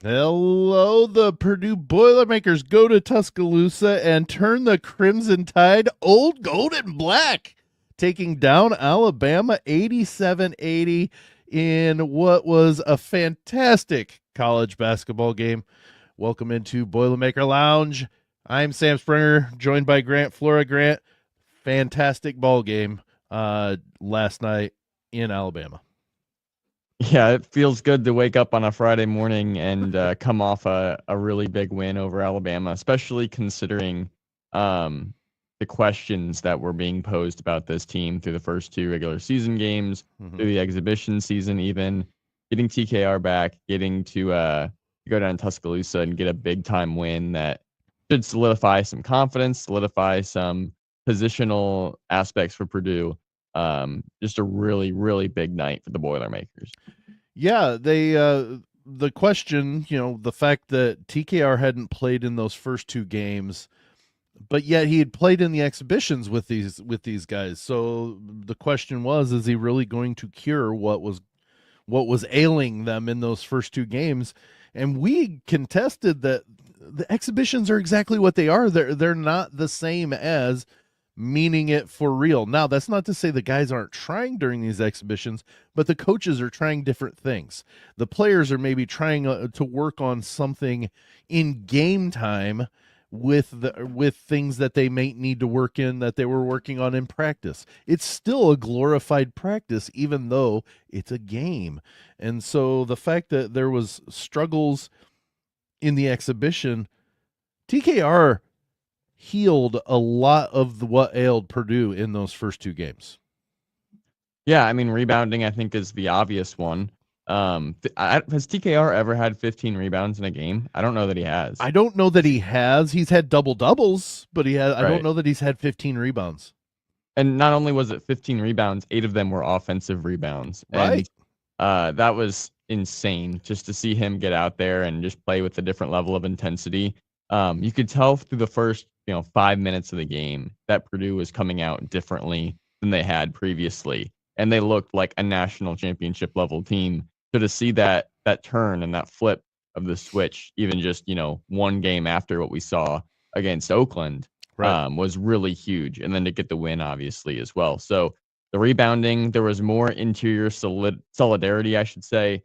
Hello, the Purdue Boilermakers go to Tuscaloosa and turn the Crimson Tide old gold and black, taking down Alabama 87-80 in what was a fantastic college basketball game. Welcome into Boilermaker Lounge. I'm Sam Springer, joined by Grant Flora. Grant, fantastic ball game last night in Alabama. Yeah, it feels good to wake up on a Friday morning and come off a really big win over Alabama, especially considering um, the questions that were being posed about this team through the first two regular season games, Mm-hmm. through the exhibition season, even getting TKR back, getting to go down to Tuscaloosa and get a big time win that should solidify some confidence, solidify some positional aspects for Purdue. Just a really, really big night for the Boilermakers. Yeah, the question, the fact that TKR hadn't played in those first two games, but yet he had played in the exhibitions with these guys. So the question was, is he really going to cure what was ailing them in those first two games? And we contested that the exhibitions are exactly what they are. They're not the same as meaning it for real. Now, that's not to say the guys aren't trying during these exhibitions, but the coaches are trying different things. The players are maybe trying to work on something in game time with things that they may need to work in that they were working on in practice. It's still a glorified practice even though it's a game. And so the fact that there was struggles in the exhibition, TKR healed a lot of what ailed Purdue in those first two games. Yeah, I mean, rebounding, I think, is the obvious one. Has TKR ever had 15 rebounds in a game? I don't know that he has. I don't know that he has. He's had double doubles, but I don't Right. know that he's had 15 rebounds. And not only was it 15 rebounds, eight of them were offensive rebounds. Right. And that was insane just to see him get out there and just play with a different level of intensity. You could tell through the first, 5 minutes of the game that Purdue was coming out differently than they had previously. And they looked like a national championship level team. So to see that turn and that flip of the switch, even just, one game after what we saw against Oakland, Right. was really huge. And then to get the win, obviously, as well. So the rebounding, there was more interior solidarity, I should say,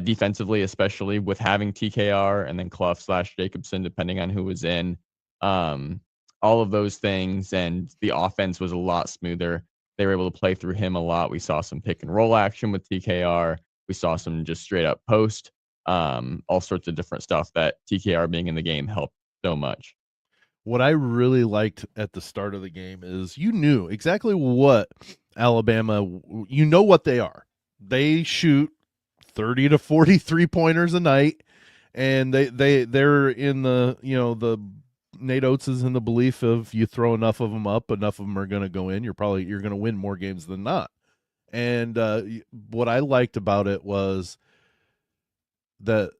defensively, especially with having TKR and then Clough/Jacobson, depending on who was in. Um, all of those things, and the offense was a lot smoother. They were able to play through him a lot. We saw some pick and roll action with TKR. We saw some just straight up post, all sorts of different stuff that TKR being in the game helped so much. What I really liked at the start of the game is you knew exactly what Alabama, you know what they are. They shoot 30 to 43 pointers a night, and they're in the Nate Oates is in the belief of you throw enough of them up, enough of them are going to go in. You're going to win more games than not. And what I liked about it was that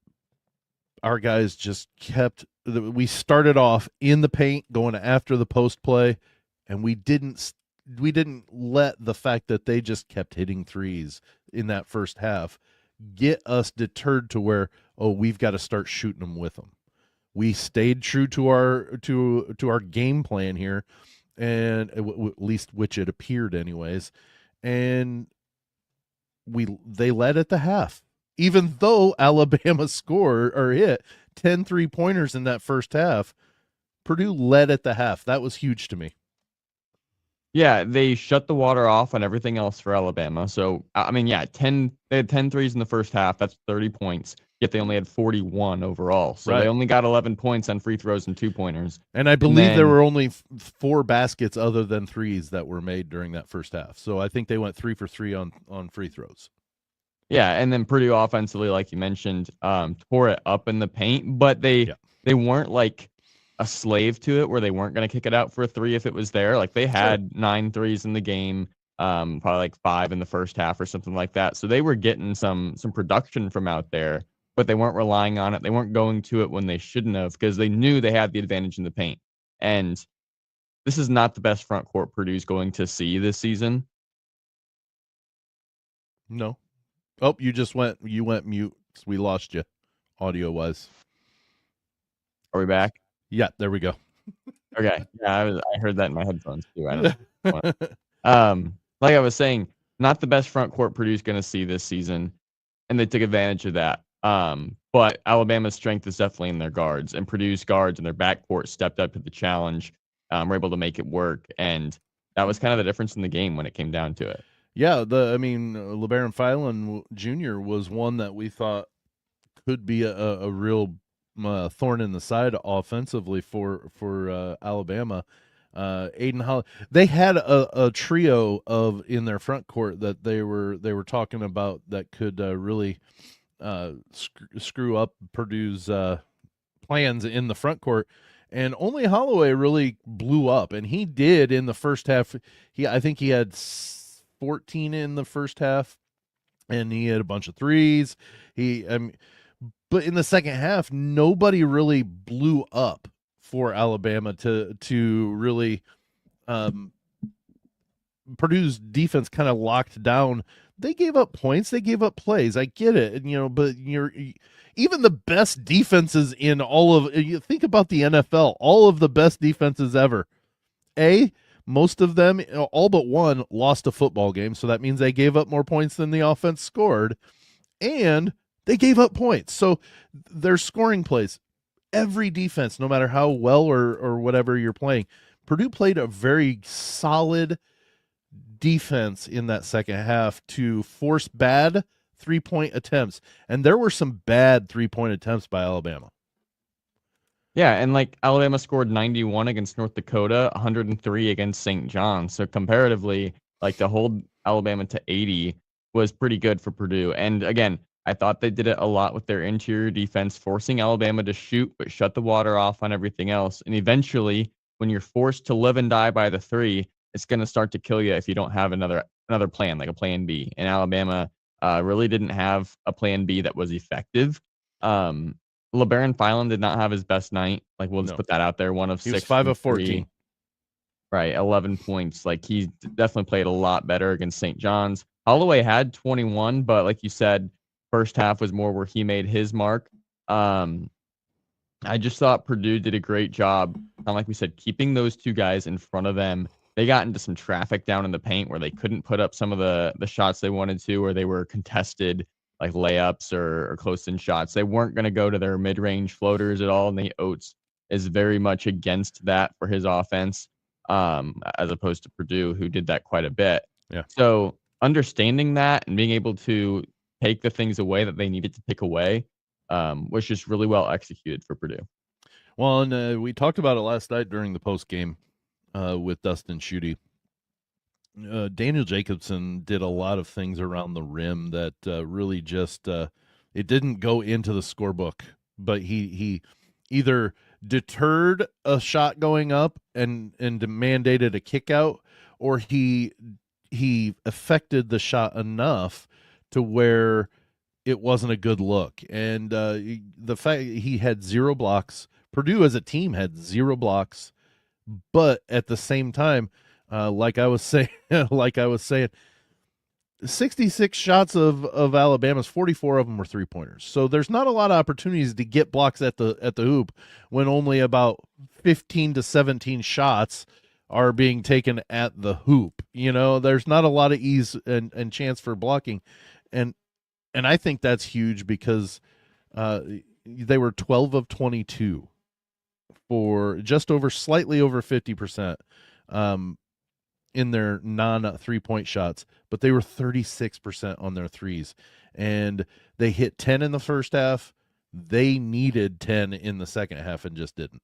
our guys just kept. We started off in the paint, going after the post play, and we didn't let the fact that they just kept hitting threes in that first half get us deterred to where, oh, we've got to start shooting them with them. We stayed true to our game plan here, and at least which it appeared anyways, and they led at the half. Even though Alabama scored or hit 10 3-pointers in that first half, Purdue led at the half. That was huge to me. Yeah, they shut the water off on everything else for Alabama. So, I mean, yeah, they had 10 threes in the first half. That's 30 points. Yet they only had 41 overall. So they Right. only got 11 points on free throws and 2-pointers. And I And believe there then, were only four baskets other than threes that were made during that first half. So I think they went 3 for 3 on free throws. yeah, and then Purdue offensively, like you mentioned, tore it up in the paint, but Yeah. they weren't like a slave to it where they weren't going to kick it out for a three if it was there. Like they Sure. had 9 threes in the game, probably like 5 in the first half or something like that. So they were getting some production from out there, but they weren't relying on it. They weren't going to it when they shouldn't have because they knew they had the advantage in the paint. And this is not the best front court Purdue's going to see this season. No. Oh, you went mute. We lost you audio wise. Are we back? Yeah, there we go. Okay. Yeah, I heard that in my headphones too. I don't know. Like I was saying, not the best front court Purdue's going to see this season, and they took advantage of that. But Alabama's strength is definitely in their guards, and Purdue's guards and their backcourt stepped up to the challenge. Were able to make it work, and that was kind of the difference in the game when it came down to it. Yeah, LeBaron Filan Jr. was one that we thought could be a real thorn in the side offensively for Alabama. Aiden Holly, they had a trio of in their front court that they were talking about that could really screw up Purdue's plans in the front court. And only Holloway really blew up, and he did in the first half. I think he had 14 in the first half, and he had a bunch of threes. But in the second half, nobody really blew up for Alabama to really Purdue's defense kind of locked down. They gave up points, they gave up plays. I get it, but even the best defenses in all of you think about the NFL, all of the best defenses ever. Most of them, all but one, lost a football game, so that means they gave up more points than the offense scored, and they gave up points. So their scoring plays. Every defense, no matter how well or whatever you're playing, Purdue played a very solid defense in that second half to force bad 3-point attempts. And there were some bad 3-point attempts by Alabama. Yeah, and like Alabama scored 91 against North Dakota, 103 against St. John. So comparatively, like to hold Alabama to 80 was pretty good for Purdue. And again, I thought they did it a lot with their interior defense, forcing Alabama to shoot, but shut the water off on everything else. And eventually, when you're forced to live and die by the three, it's going to start to kill you if you don't have another plan, like a plan B. And Alabama really didn't have a plan B that was effective. LeBaron Filan did not have his best night. Like, we'll just put that out there. 1 of 6. He was 5 of 14. Right, 11 points. Like, he definitely played a lot better against St. John's. Holloway had 21, but like you said, first half was more where he made his mark. I just thought Purdue did a great job, like we said, keeping those two guys in front of them. They got into some traffic down in the paint where they couldn't put up some of the shots they wanted to, or they were contested, like layups or close-in shots. They weren't going to go to their mid-range floaters at all, and Nate Oates is very much against that for his offense, as opposed to Purdue, who did that quite a bit. Yeah. So understanding that and being able to take the things away that they needed to take away was just really well executed for Purdue. Well, and we talked about it last night during the post game with Dustin Schutte. Daniel Jacobson did a lot of things around the rim that really just it didn't go into the scorebook, but he either deterred a shot going up and mandated a kick out, or he affected the shot enough to where it wasn't a good look. And the fact he had 0 blocks, Purdue as a team had 0 blocks, but at the same time, like I was saying, 66 shots of Alabama's, 44 of them were 3-pointers. So there's not a lot of opportunities to get blocks at the hoop when only about 15 to 17 shots are being taken at the hoop. There's not a lot of ease and chance for blocking. And I think that's huge because they were 12 of 22 for just slightly over 50% in their non-3-point shots, but they were 36% on their threes. And they hit 10 in the first half. They needed 10 in the second half and just didn't.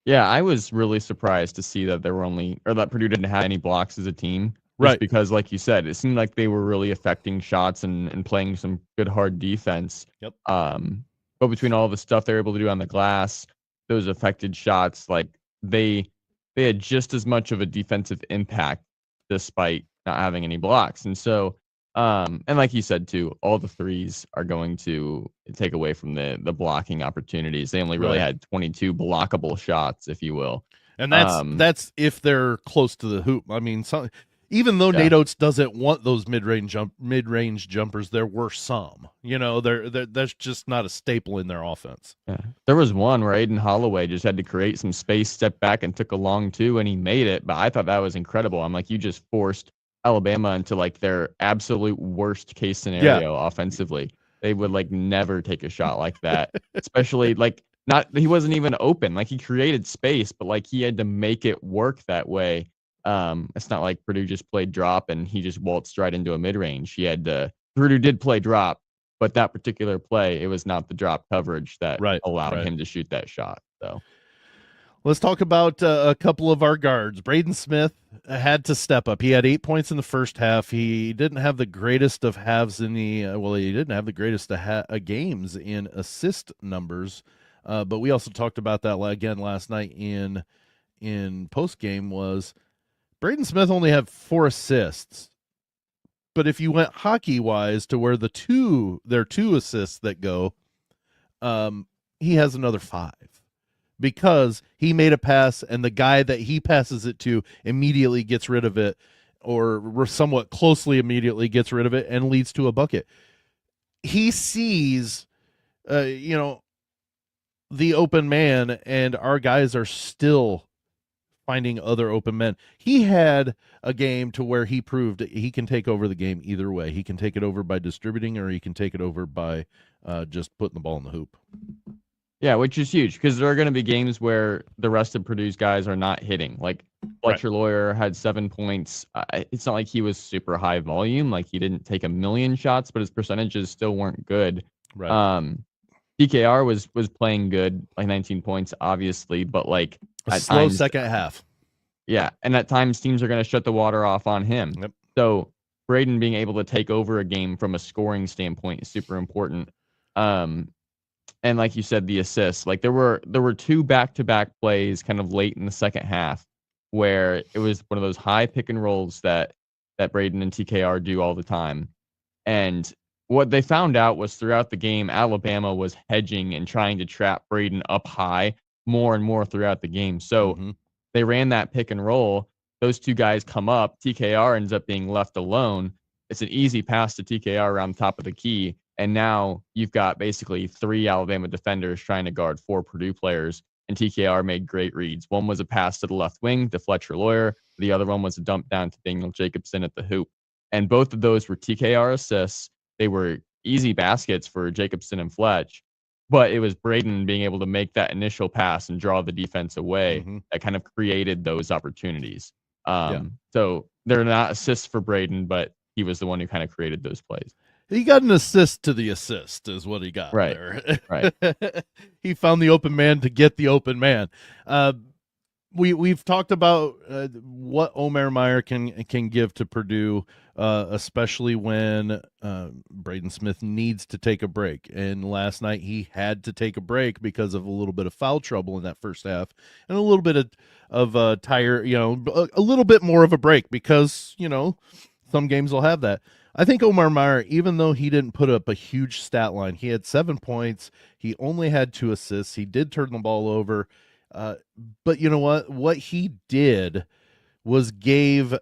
Yeah, I was really surprised to see that that Purdue didn't have any blocks as a team. Right. Because, like you said, it seemed like they were really affecting shots and playing some good hard defense. Yep. But between all the stuff they were able to do on the glass, those affected shots, like they had just as much of a defensive impact despite not having any blocks. And so, and like you said too, all the threes are going to take away from the blocking opportunities. They only really had 22 blockable shots, if you will. And that's if they're close to the hoop. I mean, Even though Yeah. Nate Oates doesn't want those mid-range jumpers, there were some. That's just not a staple in their offense. Yeah. There was one where Aiden Holloway just had to create some space, step back, and took a long two, and he made it. But I thought that was incredible. I'm like, you just forced Alabama into like their absolute worst case Yeah, scenario offensively. They would like never take a shot like that, especially like not he wasn't even open. Like he created space, but like he had to make it work that way. It's not like Purdue just played drop and he just waltzed right into a mid range. He had to. Purdue did play drop, but that particular play, it was not the drop coverage that right, allowed right. him to shoot that shot. So, Let's talk about a couple of our guards. Braden Smith had to step up. He had 8 points in the first half. He didn't have the greatest of halves in the he didn't have the greatest of games in assist numbers. But we also talked about that again last night in post game. Was Braden Smith only had 4 assists, but if you went hockey wise to where there are 2 assists that go, he has another 5. Because he made a pass and the guy that he passes it to immediately gets rid of it, or somewhat closely immediately gets rid of it and leads to a bucket. He sees, the open man, and our guys are still finding other open men. He had a game to where he proved he can take over the game either way. He can take it over by distributing, or he can take it over by just putting the ball in the hoop. yeah, which is huge because there are going to be games where the rest of Purdue's guys are not hitting. Like Fletcher Lawyer had 7 points. It's not like he was super high volume. Like he didn't take a million shots, but his percentages still weren't good. Right. DKR was playing good, like 19 points, obviously, but like A at slow times, second half. yeah, and at times teams are going to shut the water off on him. Yep. So Braden being able to take over a game from a scoring standpoint is super important. And like you said, the assists, like there were 2 back-to-back plays kind of late in the second half where it was one of those high pick and rolls that Braden and TKR do all the time. And what they found out was throughout the game, Alabama was hedging and trying to trap Braden up high more and more throughout the game. So they ran that pick and roll. Those 2 guys come up. TKR ends up being left alone. It's an easy pass to TKR around the top of the key. And now you've got basically 3 Alabama defenders trying to guard 4 Purdue players. And TKR made great reads. One was a pass to the left wing to Fletcher Lawyer. The other one was a dump down to Daniel Jacobson at the hoop. And both of those were TKR assists. They were easy baskets for Jacobson and Fletch. But it was Braden being able to make that initial pass and draw the defense away that kind of created those opportunities. So they're not assists for Braden, but he was the one who kind of created those plays. He got an assist to the assist is what he got there. Right. He found the open man to get the open man. We've talked about what Omer Meyer can give to Purdue, especially when Braden Smith needs to take a break. And last night he had to take a break because of a little bit of foul trouble in that first half, and a little bit of tire, a little bit more of a break because some games will have that. I think Omar Meyer, even though he didn't put up a huge stat line, he had 7 points. He only had 2 assists. He did turn the ball over. But you know what? What he did was gave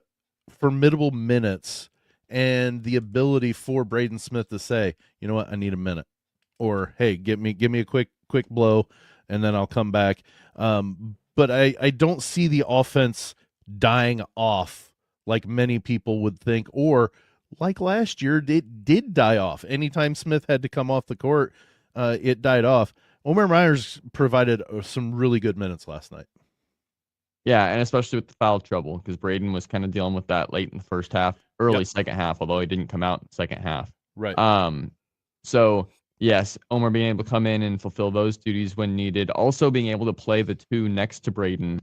formidable minutes and the ability for Braden Smith to say, you know what, I need a minute. Or, hey, give me a quick blow, and then I'll come back. But I don't see the offense dying off like many people would think, or like last year, it did die off. Anytime Smith had to come off the court, it died off. Omer Myers provided some really good minutes last night. Yeah, and especially with the foul trouble, because Braden was kind of dealing with that late in the first half, early second half, although he didn't come out in the second half. Right. So yes, Omer being able to come in and fulfill those duties when needed. Also being able to play the 2 next to Braden.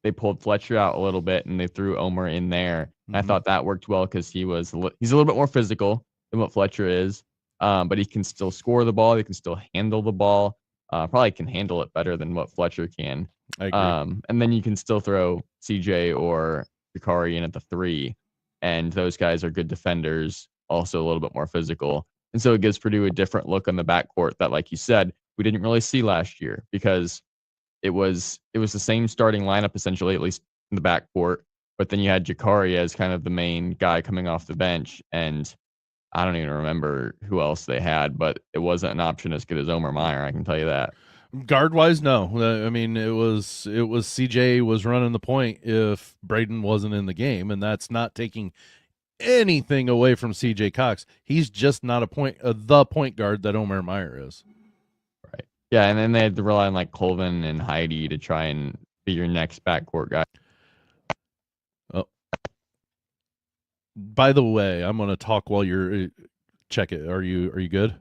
They pulled Fletcher out a little bit and they threw Omer in there. And I thought that worked well because he's a little bit more physical than what Fletcher is, but he can still score the ball. He can still handle the ball. Probably can handle it better than what Fletcher can. I agree. And then you can still throw CJ or Bakari in at the 3, and those guys are good defenders, also a little bit more physical. And so it gives Purdue a different look on the backcourt that, like you said, we didn't really see last year because it was the same starting lineup essentially, at least in the backcourt. but then you had Jakari as kind of the main guy coming off the bench, and I don't even remember who else they had, but it wasn't an option as good as Omer Meyer, I can tell you that. Guard wise, no. I mean, it was CJ was running the point if Braden wasn't in the game, and that's not taking anything away from CJ Cox. He's just not the point guard that Omer Meyer is. Right. Yeah, and then they had to rely on like Colvin and Heidi to try and be your next backcourt guy. Oh. By the way, I'm going to talk while you're check it. Are you good?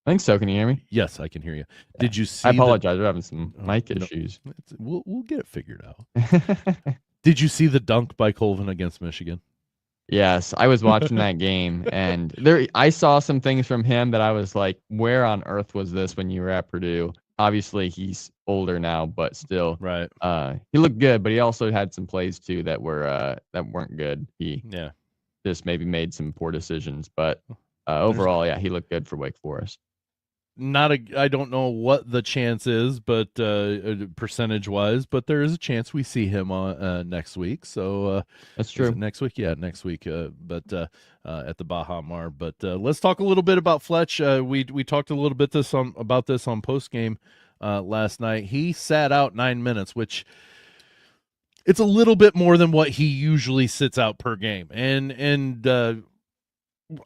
I think so. Can you hear me? Yes, I can hear you. Yeah. Did you see? I apologize. We're having some mic issues. We'll get it figured out. Did you see the dunk by Colvin against Michigan? Yes, I was watching that game, and I saw some things from him that I was like, "Where on earth was this when you were at Purdue?" Obviously, he's older now, but still, right. He looked good, but he also had some plays too that weren't good. He just maybe made some poor decisions, but overall, yeah, he looked good for Wake Forest. I don't know what the chance is, but percentage wise, but there is a chance we see him on next week. So that's true. Next week, yeah, next week. But at the Baha Mar. But let's talk a little bit about Fletch. We talked a little bit about this on post game last night. He sat out 9 minutes, which it's a little bit more than what he usually sits out per game, and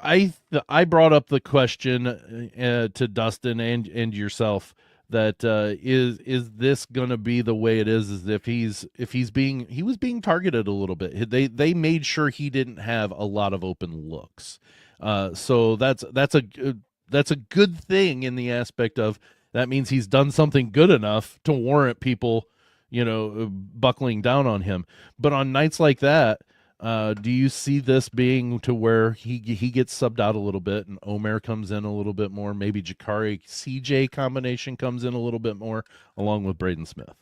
I brought up the question to Dustin and yourself that is this going to be the way it is? Is if he was being targeted a little bit. They made sure he didn't have a lot of open looks. So that's a good thing in the aspect of that means he's done something good enough to warrant people, buckling down on him. But on nights like that, do you see this being to where he gets subbed out a little bit and Omer comes in a little bit more, maybe Jakari CJ combination comes in a little bit more along with Braden Smith?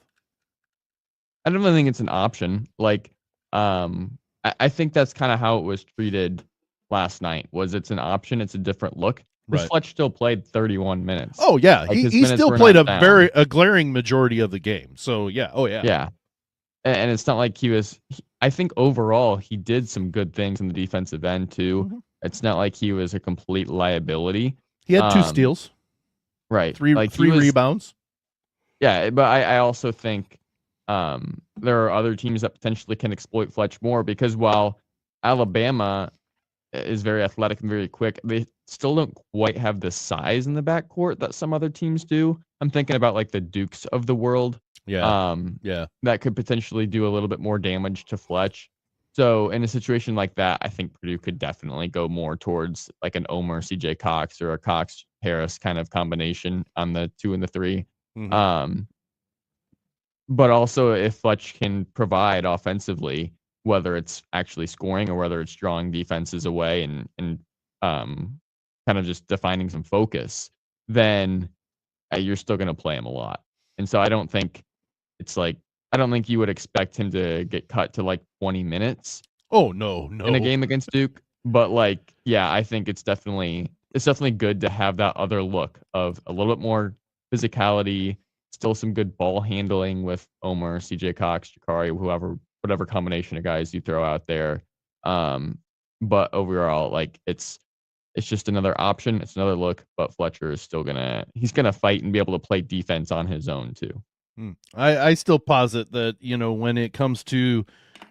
I don't really think it's an option. Like, I think that's kind of how it was treated last night. It's an option. It's a different look. Right. Fletch still played 31 minutes. Oh yeah, like he still played a glaring majority of the game. So yeah, oh yeah, yeah. And it's not like I think overall he did some good things in the defensive end too. Mm-hmm. It's not like he was a complete liability. He had 2 steals. Right. Three rebounds. Yeah, but I also think there are other teams that potentially can exploit Fletch more because while Alabama is very athletic and very quick, they still don't quite have the size in the backcourt that some other teams do. I'm thinking about like the Dukes of the world. Yeah. That could potentially do a little bit more damage to Fletch. So in a situation like that, I think Purdue could definitely go more towards like an Omer CJ Cox or a Cox Harris kind of combination on the 2 and the 3. Mm-hmm. But also if Fletch can provide offensively, whether it's actually scoring or whether it's drawing defenses away and kind of just defining some focus, then you're still going to play him a lot. And so I don't think you would expect him to get cut to like 20 minutes. Oh no. In a game against Duke. But like, yeah, I think it's definitely good to have that other look of a little bit more physicality, still some good ball handling with Omer, CJ Cox, Jakari, whatever combination of guys you throw out there. But overall, like it's just another option. It's another look, but Fletcher is still he's gonna fight and be able to play defense on his own too. I still posit that when it comes to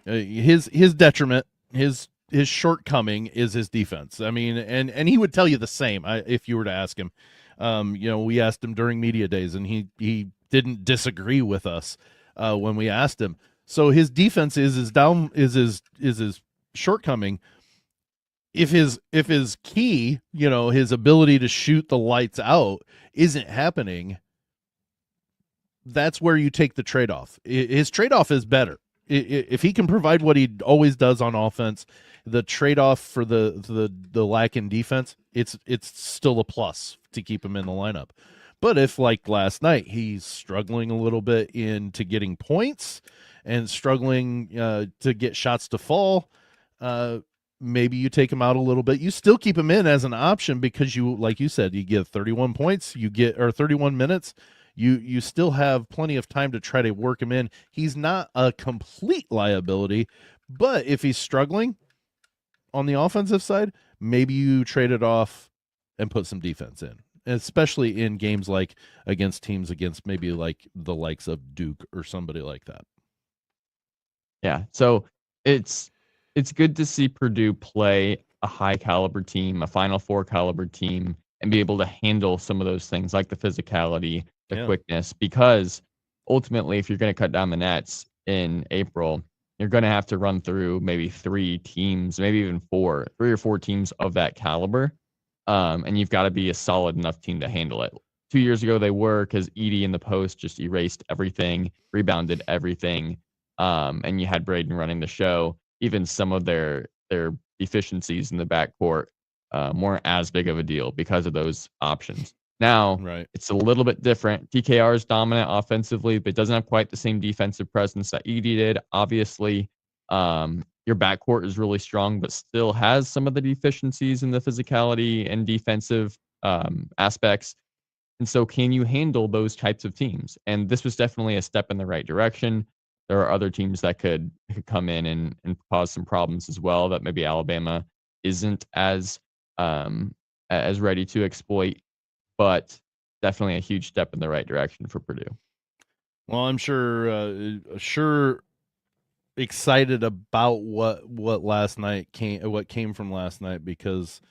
his detriment, his shortcoming is his defense. I mean, and he would tell you the same if you were to ask him. We asked him during media days, and he didn't disagree with us when we asked him. So his defense is his shortcoming. If his key, his ability to shoot the lights out isn't happening, that's where you take the trade-off. His trade-off is better. If he can provide what he always does on offense, the trade-off for the lack in defense, it's still a plus to keep him in the lineup. But if, like last night, he's struggling a little bit into getting points and struggling to get shots to fall, maybe you take him out a little bit. You still keep him in as an option because like you said, you get 31 points, 31 minutes. You still have plenty of time to try to work him in. He's not a complete liability, But if he's struggling on the offensive side, maybe you trade it off and put some defense in, especially in games like against teams against maybe like the likes of Duke or somebody like that. Yeah. So it's good to see Purdue play a high caliber team, a Final Four caliber team, and be able to handle some of those things like the physicality, the Yeah. quickness, because ultimately, if you're going to cut down the nets in April, you're going to have to run through maybe three teams, maybe even three or four teams of that caliber. And you've got to be a solid enough team to handle it. 2 years ago, they were, because Edie in the post just erased everything, rebounded everything, and you had Braden running the show. Even some of their deficiencies in the backcourt weren't as big of a deal because of those options. Now Right. it's a little bit different. TKR is dominant offensively, but doesn't have quite the same defensive presence that Edie did. Obviously, your backcourt is really strong, but still has some of the deficiencies in the physicality and defensive aspects. And so, can you handle those types of teams? And this was definitely a step in the right direction. There are other teams that could come in and cause some problems as well that maybe Alabama isn't as ready to exploit, but definitely a huge step in the right direction for Purdue. Well, I'm sure excited about what came from last night, because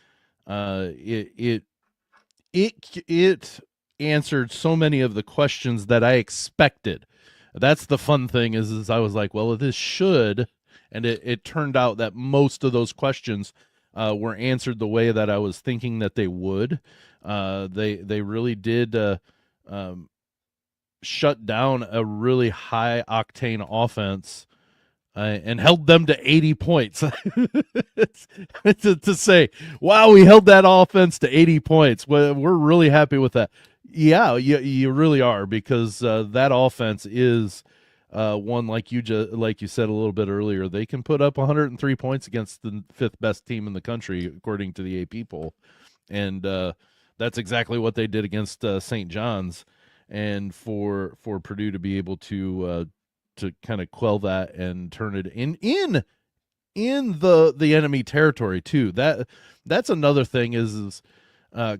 it answered so many of the questions that I expected. That's the fun thing is I was like, well, this should, and it turned out that most of those questions were answered the way that I was thinking that they would. They really did shut down a really high octane offense and held them to 80 points. to say, wow, we held that offense to 80 points. Well, we're really happy with that. Yeah, you really are, because that offense is one, like you said a little bit earlier. They can put up 103 points against the fifth best team in the country according to the AP poll, and that's exactly what they did against St. John's. And for Purdue to be able to kind of quell that and turn it in the enemy territory too. That's another thing is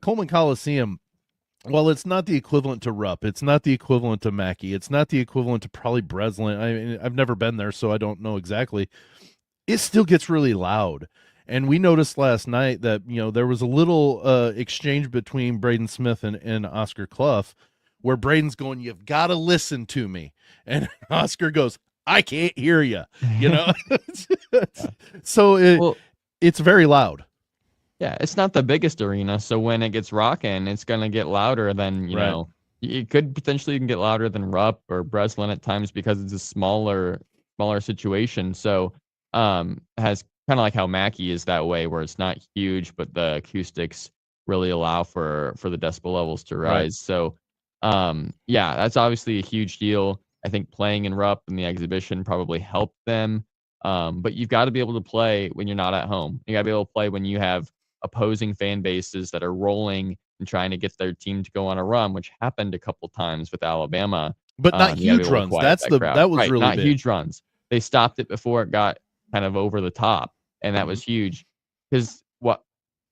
Coleman Coliseum. Well, it's not the equivalent to Rupp. It's not the equivalent to Mackey. It's not the equivalent to probably Breslin. I mean, I've never been there, so I don't know exactly. It still gets really loud. And we noticed last night that, there was a little exchange between Braden Smith and Oscar Clough, where Braden's going, "You've got to listen to me," and Oscar goes, "I can't hear you." You know, Yeah. so Well, it's very loud. yeah, it's not the biggest arena, so when it gets rocking, it's gonna get louder than, Right. it could potentially even get louder than Rupp or Breslin at times because it's a smaller situation. So, has kind of like how Mackey is that way, where it's not huge, but the acoustics really allow for the decibel levels to Right. rise. So, yeah, that's obviously a huge deal. I think playing in Rupp in the exhibition probably helped them. But you've got to be able to play when you're not at home. You got to be able to play when you have opposing fan bases that are rolling and trying to get their team to go on a run, which happened a couple times with Alabama. But not You got to be huge able to runs. quiet that crowd. That was Right, really not big. huge runs. They stopped it before it got kind of over the top, and that Mm-hmm. was huge because what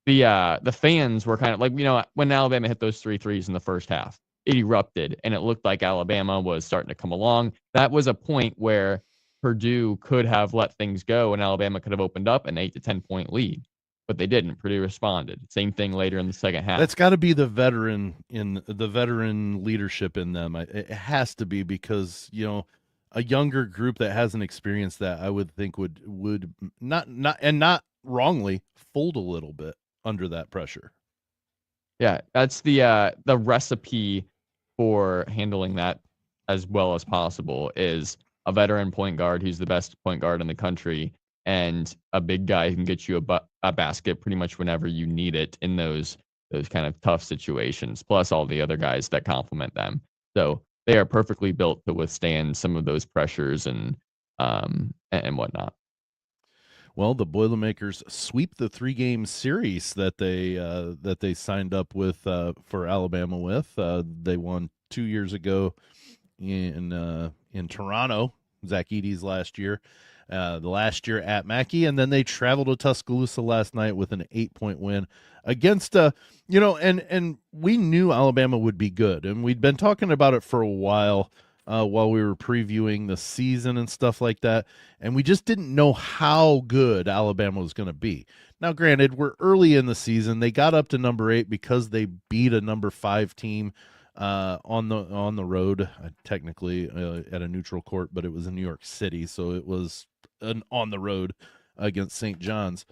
the fans were kind of like, when Alabama hit those three threes in the first half, it erupted, and it looked like Alabama was starting to come along. That was a point where Purdue could have let things go, and Alabama could have opened up an 8 to 10 point lead, but they didn't. Purdue responded. Same thing later in the second half. That's got to be the veteran leadership in them. It has to be, because a younger group that hasn't experienced that, I would think would not wrongly fold a little bit under that pressure. Yeah, that's the recipe for handling that as well as possible is a veteran point guard who's the best point guard in the country, and a big guy who can get you a basket pretty much whenever you need it in those kind of tough situations, plus all the other guys that complement them. So they are perfectly built to withstand some of those pressures and whatnot. Well, the Boilermakers sweep the 3-game series that they signed up with for Alabama with. They won 2 years ago in Toronto, Zach Edey's last year. the last year at Mackey, and then they traveled to Tuscaloosa last night with an 8-point win against and we knew Alabama would be good, and we'd been talking about it for a while we were previewing the season and stuff like that, and we just didn't know how good Alabama was going to be. Now, granted, we're early in the season. They got up to number 8 because they beat a number 5 team on the road, technically at a neutral court, but it was in New York City, so it was on the road against St. John's.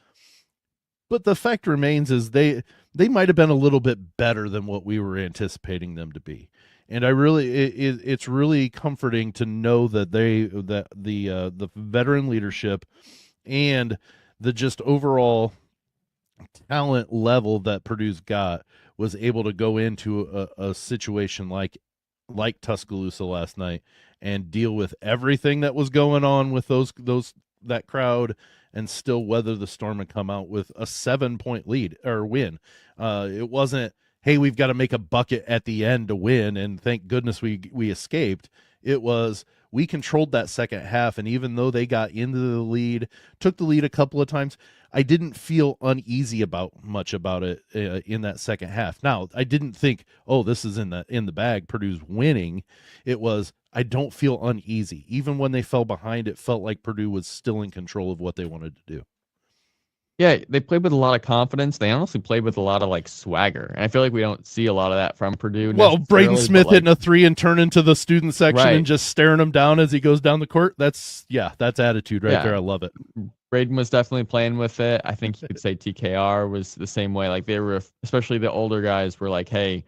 But the fact remains is they might have been a little bit better than what we were anticipating them to be. And it's really comforting to know that the veteran leadership and the just overall talent level that Purdue's got was able to go into a situation like Tuscaloosa last night and deal with everything that was going on with that crowd and still weather the storm and come out with a 7-point lead or win. It wasn't, hey, we've got to make a bucket at the end to win, and thank goodness we escaped. It was, we controlled that second half, and even though they got into the lead, took the lead a couple of times, I didn't feel uneasy about it in that second half. Now, I didn't think, oh, this is in the bag, Purdue's winning. It was, I don't feel uneasy. Even when they fell behind, it felt like Purdue was still in control of what they wanted to do. Yeah, they played with a lot of confidence. They honestly played with a lot of swagger, and I feel like we don't see a lot of that from Purdue. Well, Braden Smith hitting a 3 and turning to the student section and just staring him down as he goes down the court. That's attitude right there. I love it. Braden was definitely playing with it. I think you could say TKR was the same way. Like, they were, especially the older guys, were like, "Hey,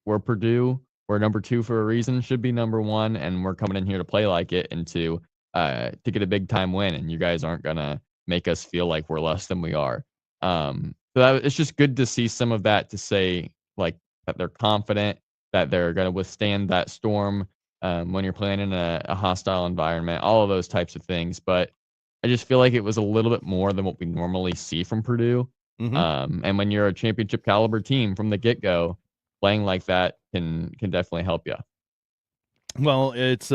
we're Purdue. We're number 2 for a reason. Should be number 1, and we're coming in here to play like it and to get a big time win. And you guys aren't gonna make us feel like we're less than we are." So it's just good to see some of that, to say that they're confident, that they're going to withstand that storm when you're playing in a hostile environment, all of those types of things. But I just feel like it was a little bit more than what we normally see from Purdue. Mm-hmm. And when you're a championship caliber team from the get-go, playing like that can definitely help you. Well, it's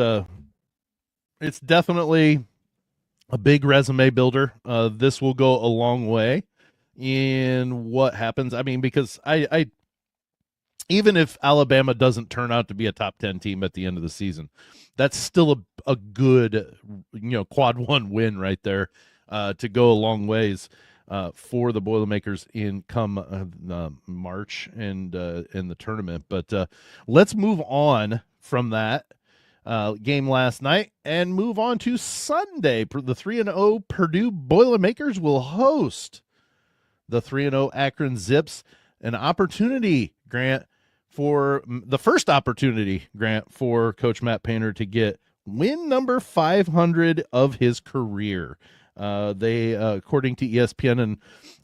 definitely a big resume builder. This will go a long way in what happens. I mean, because I even if Alabama doesn't turn out to be a top 10 team at the end of the season, that's still a good, quad 1 win right there to go a long ways for the Boilermakers in come March and in the tournament. But let's move on from that game last night and move on to Sunday. The 3-0 Purdue Boilermakers will host the 3-0 Akron Zips. An opportunity, Grant, for the first opportunity, Grant, for Coach Matt Painter to get win number 500 of his career. They, according to ESPN, and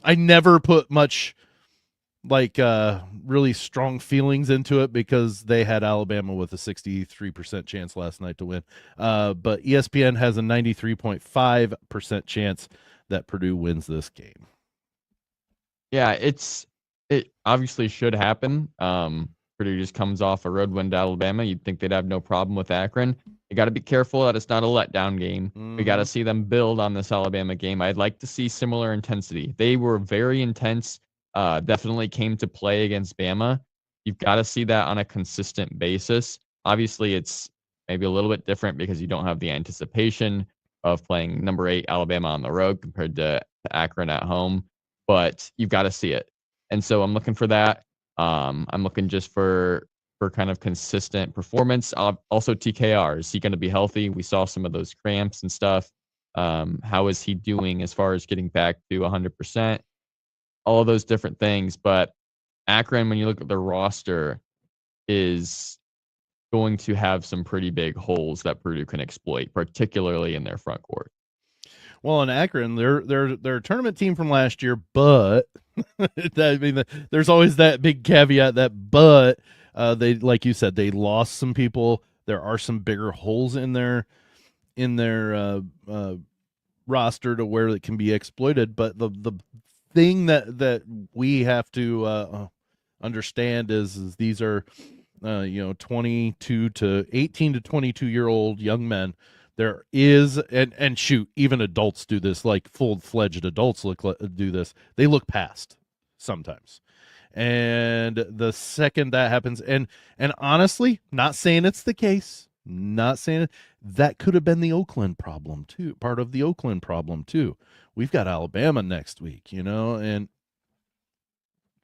I never put much really strong feelings into it because they had Alabama with a 63% chance last night to win. But ESPN has a 93.5% chance that Purdue wins this game. Yeah, it obviously should happen. Purdue just comes off a road win to Alabama. You'd think they'd have no problem with Akron. You got to be careful that it's not a letdown game. Mm-hmm. We got to see them build on this Alabama game. I'd like to see similar intensity. They were very intense. Definitely came to play against Bama. You've got to see that on a consistent basis. Obviously, it's maybe a little bit different because you don't have the anticipation of playing number 8 Alabama on the road compared to Akron at home, but you've got to see it. And so I'm looking for that. I'm looking just for kind of consistent performance. Also, TKR, is he going to be healthy? We saw some of those cramps and stuff. How is he doing as far as getting back to 100%? All of those different things. But Akron, when you look at their roster, is going to have some pretty big holes that Purdue can exploit, particularly in their front court. Well, in Akron, they're a tournament team from last year, but there's always that big caveat but they, like you said, they lost some people. There are some bigger holes in their roster to where it can be exploited. But the thing that we have to understand is these are 22 to 18 to 22 year old young men There is, and shoot, even adults do this. Like full-fledged adults do this. They look past sometimes, and the second that happens, and honestly, not saying it's the case, not saying it, that could have been the Oakland problem too. Part of the Oakland problem too. We've got Alabama next week, and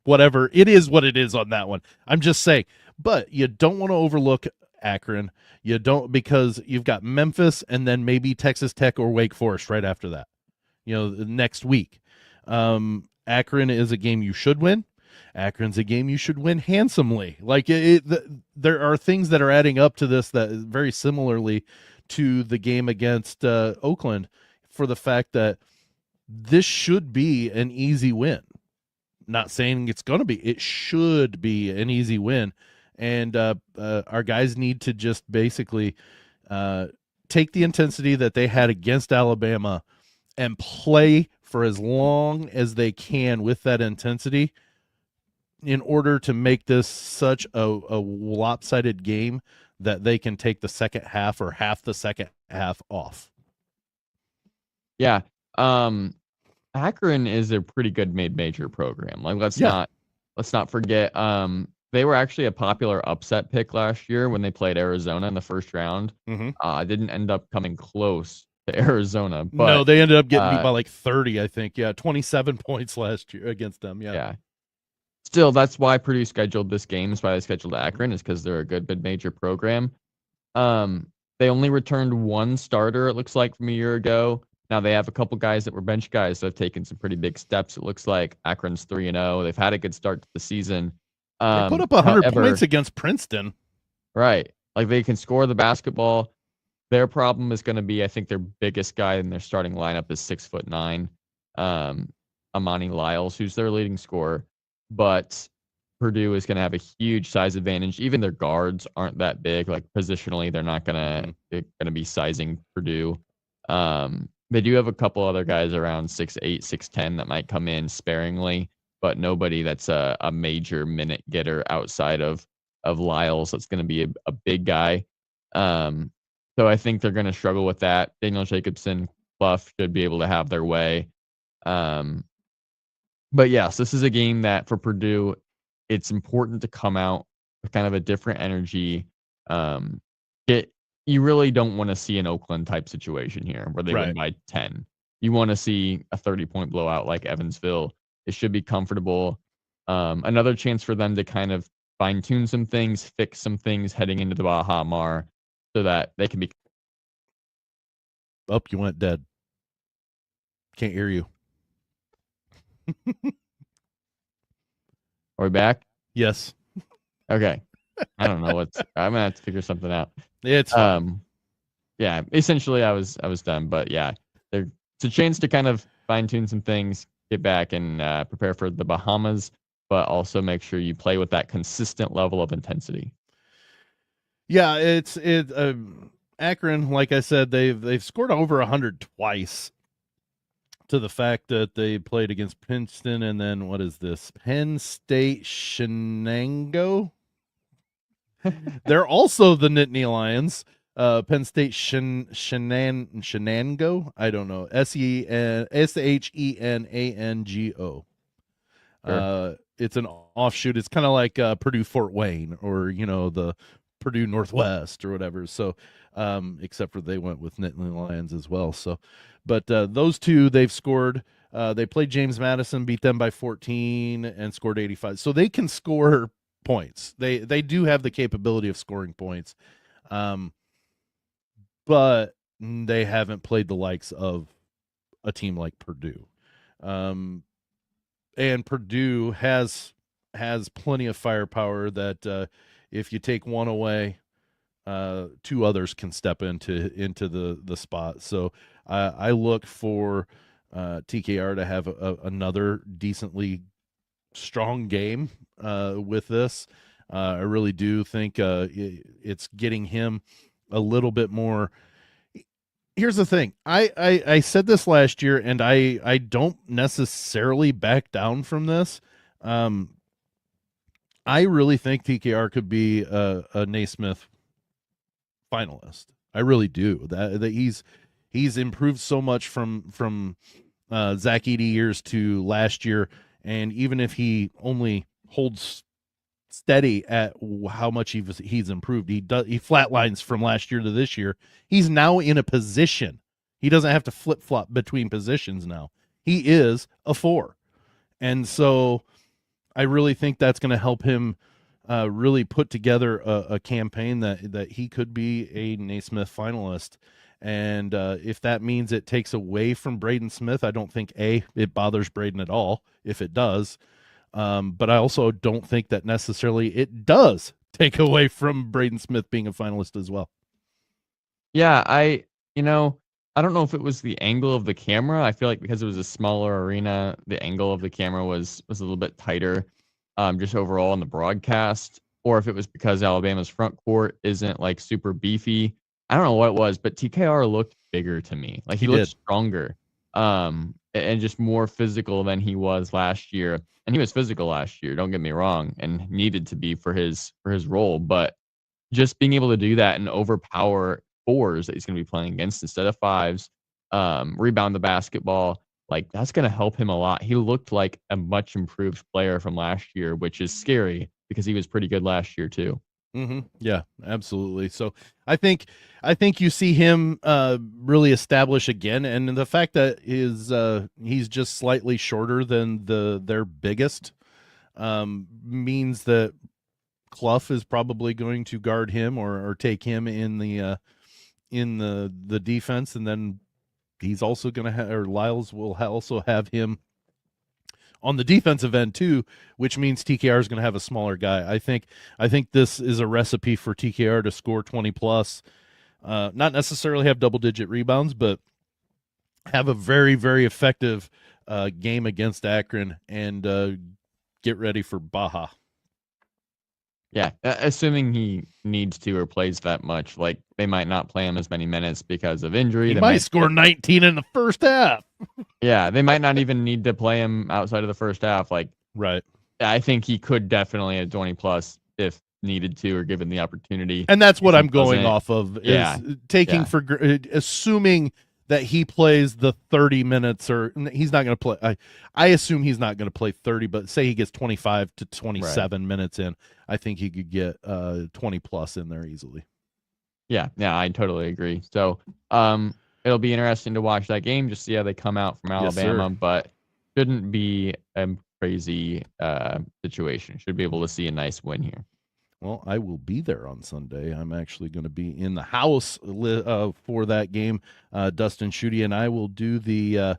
whatever, it is what it is on that one. I'm just saying, but you don't want to overlook Akron. You don't, because you've got Memphis and then maybe Texas Tech or Wake Forest right after that. Next week. Akron is a game you should win. Akron's a game you should win handsomely. Like there are things that are adding up to this that is very similarly to the game against Oakland, for the fact that this should be an easy win. Not saying it's going to be. It should be an easy win. And our guys need to just basically take the intensity that they had against Alabama and play for as long as they can with that intensity, in order to make this such a lopsided game that they can take the second half or half the second half off. Yeah. Akron is a pretty good mid-major program. Like, let's not forget. They were actually a popular upset pick last year when they played Arizona in the first round. Didn't end up coming close to Arizona, but no, they ended up getting beat by like 30, I think. Yeah, 27 points last year against them. Yeah. Still, that's why Purdue scheduled this game. That's why they scheduled Akron, is because they're a good mid-major program. They only returned one starter, it looks like, from a year ago. Now they have a couple guys that were bench guys that have taken some pretty big steps. It looks like Akron's 3-0. They've had a good start to the season. They put up 100 points against Princeton. Right. Like, they can score the basketball. Their problem is going to be, I think their biggest guy in their starting lineup is 6'9", Amani Lyles, who's their leading scorer. But Purdue is going to have a huge size advantage. Even their guards aren't that big. Like, positionally, they're not going to be sizing Purdue. They do have a couple other guys around 6'8", 6'10" that might come in sparingly, but nobody that's a major minute getter outside of Lyles. That's going to be a big guy. So I think they're going to struggle with that. Daniel Jacobson, Buff should be able to have their way. But yes, this is a game that for Purdue, it's important to come out with kind of a different energy. You really don't want to see an Oakland type situation here where they win by 10. You want to see a 30-point blowout like Evansville. It should be comfortable. Another chance for them to kind of fine-tune some things, fix some things heading into the Baja Mar, so that they can be. Oh, you went dead. Can't hear you. Are we back? Yes. Okay. I don't know I'm gonna have to figure something out. It's fine. Yeah, essentially I was done, but yeah, it's a chance to kind of fine-tune some things, get back and prepare for the Bahamas, but also make sure you play with that consistent level of intensity. Yeah, Akron, like I said, they've scored over 100 twice, to the fact that they played against Princeton, and then what is this? Penn State Shenango. They're also the Nittany Lions. Penn State Shenango. I don't know. SHENANGO. Sure. It's an offshoot. It's kind of like Purdue Fort Wayne, or the Purdue Northwest or whatever. So, except for they went with Nittany Lions as well. So, but those two, they've scored. They played James Madison, beat them by 14, and scored 85. So they can score points. They do have the capability of scoring points, but they haven't played the likes of a team like Purdue. And Purdue has plenty of firepower that if you take one away, two others can step into the spot. So I look for TKR to have another decently strong game with this. I really do think it's getting him a little bit more. Here's the thing. I said this last year, and I don't necessarily back down from this. I really think TKR could be a Naismith finalist. I really do. That he's improved so much from Zach Edey years to last year, and even if he only holds steady at how much he's improved, he flatlines from last year to this year. He's now in a position. He doesn't have to flip flop between positions now. He is a 4, and so I really think that's going to help him really put together a campaign that he could be a Naismith finalist. And if that means it takes away from Braden Smith, I don't think it bothers Braden at all if it does. But I also don't think that necessarily it does take away from Braden Smith being a finalist as well. Yeah, I don't know if it was the angle of the camera. I feel like because it was a smaller arena, the angle of the camera was a little bit tighter, just overall on the broadcast, or if it was because Alabama's front court isn't like super beefy. I don't know what it was, but TKR looked bigger to me. Like he looked stronger, and just more physical than he was last year. And he was physical last year, don't get me wrong, and needed to be for his role. But just being able to do that and overpower 4s that he's going to be playing against instead of 5s, rebound the basketball, like that's going to help him a lot. He looked like a much improved player from last year, which is scary because he was pretty good last year too. Mm-hmm. Yeah, absolutely. So I think you see him really establish again, and the fact that he's just slightly shorter than their biggest means that Clough is probably going to guard him or take him in the defense, and then he's also going to have, or Lyles will also have him on the defensive end too, which means TKR is going to have a smaller guy. I think this is a recipe for TKR to score 20 plus, not necessarily have double digit rebounds, but have a very, very effective game against Akron and get ready for Baja. Yeah, assuming he needs to or plays that much, like they might not play him as many minutes because of injury. He might score 19 in the first half. Yeah, they might not even need to play him outside of the first half. Like, right. I think he could definitely at 20 plus if needed to or given the opportunity. And that's what I'm going off of. Yeah, taking for assuming that he plays the 30 minutes, or he's not going to play. I assume he's not going to play 30, but say he gets 25 to 27 minutes in, I think he could get 20 plus in there easily. Yeah, I totally agree. So it'll be interesting to watch that game, just see how they come out from Alabama, yes, but shouldn't be a crazy situation. Should be able to see a nice win here. Well, I will be there on Sunday. I'm actually going to be in the house for that game. Dustin Schutte and I will do the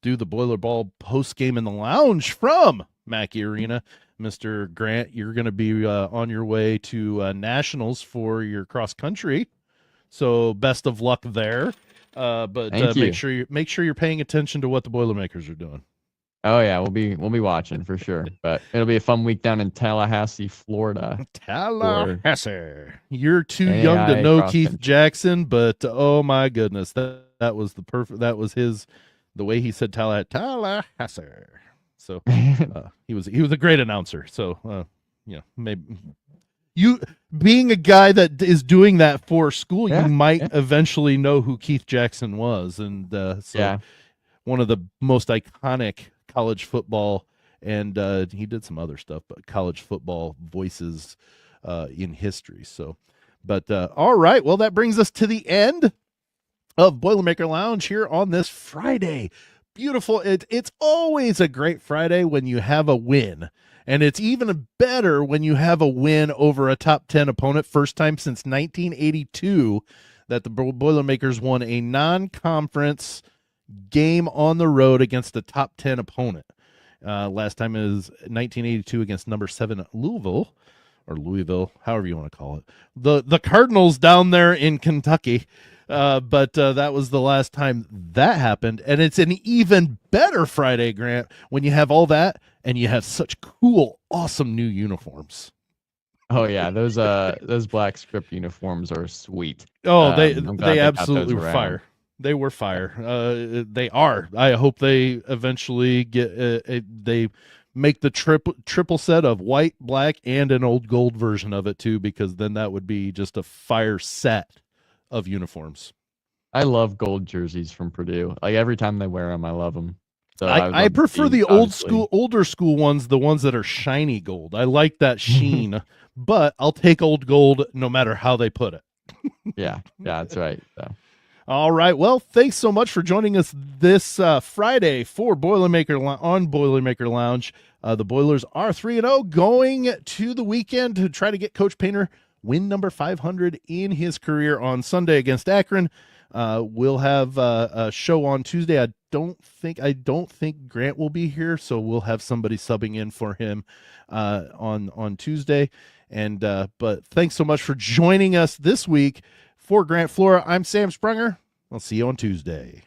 Boiler Ball post game in the lounge from Mackey Arena. Mr. Grant, you're going to be on your way to Nationals for your cross country, so best of luck there. But make sure you're paying attention to what the Boilermakers are doing. Oh yeah, we'll be watching for sure. But it'll be a fun week down in Tallahassee, Florida. Tallahassee. You're too young to know Keith Jackson, but oh my goodness, that was the perfect. That was the way he said Tallahassee. So he was a great announcer. So maybe you being a guy that is doing that for school, you might eventually know who Keith Jackson was, and one of the most iconic college football, and he did some other stuff, but college football voices in history. So, but all right, well, that brings us to the end of Boilermaker Lounge here on this Friday. Beautiful. It's always a great Friday when you have a win, and it's even better when you have a win over a top 10 opponent. First time since 1982 that the Boilermakers won a non-conference game on the road against a top 10 opponent. Last time is 1982 against number 7 Louisville, however you want to call it. The Cardinals down there in Kentucky. But that was the last time that happened. And it's an even better Friday, Grant, when you have all that and you have such cool, awesome new uniforms. Oh yeah, those black script uniforms are sweet. Oh, they absolutely were fire. They were fire. They are. I hope they eventually get they make the triple set of white, black, and an old gold version of it too, because then that would be just a fire set of uniforms. I love gold jerseys from Purdue. Like every time they wear them, I love them. So I love to prefer see, the obviously. older school ones, the ones that are shiny gold. I like that sheen, but I'll take old gold no matter how they put it. Yeah, that's right. So. All right. Well, thanks so much for joining us this Friday for on Boilermaker Lounge. The Boilers are 3-0 going to the weekend to try to get Coach Painter win number 500 in his career on Sunday against Akron. We'll have a show on Tuesday. I don't think Grant will be here, so we'll have somebody subbing in for him on Tuesday. And but thanks so much for joining us this week. For Grant Flora, I'm Sam Sprunger. I'll see you on Tuesday.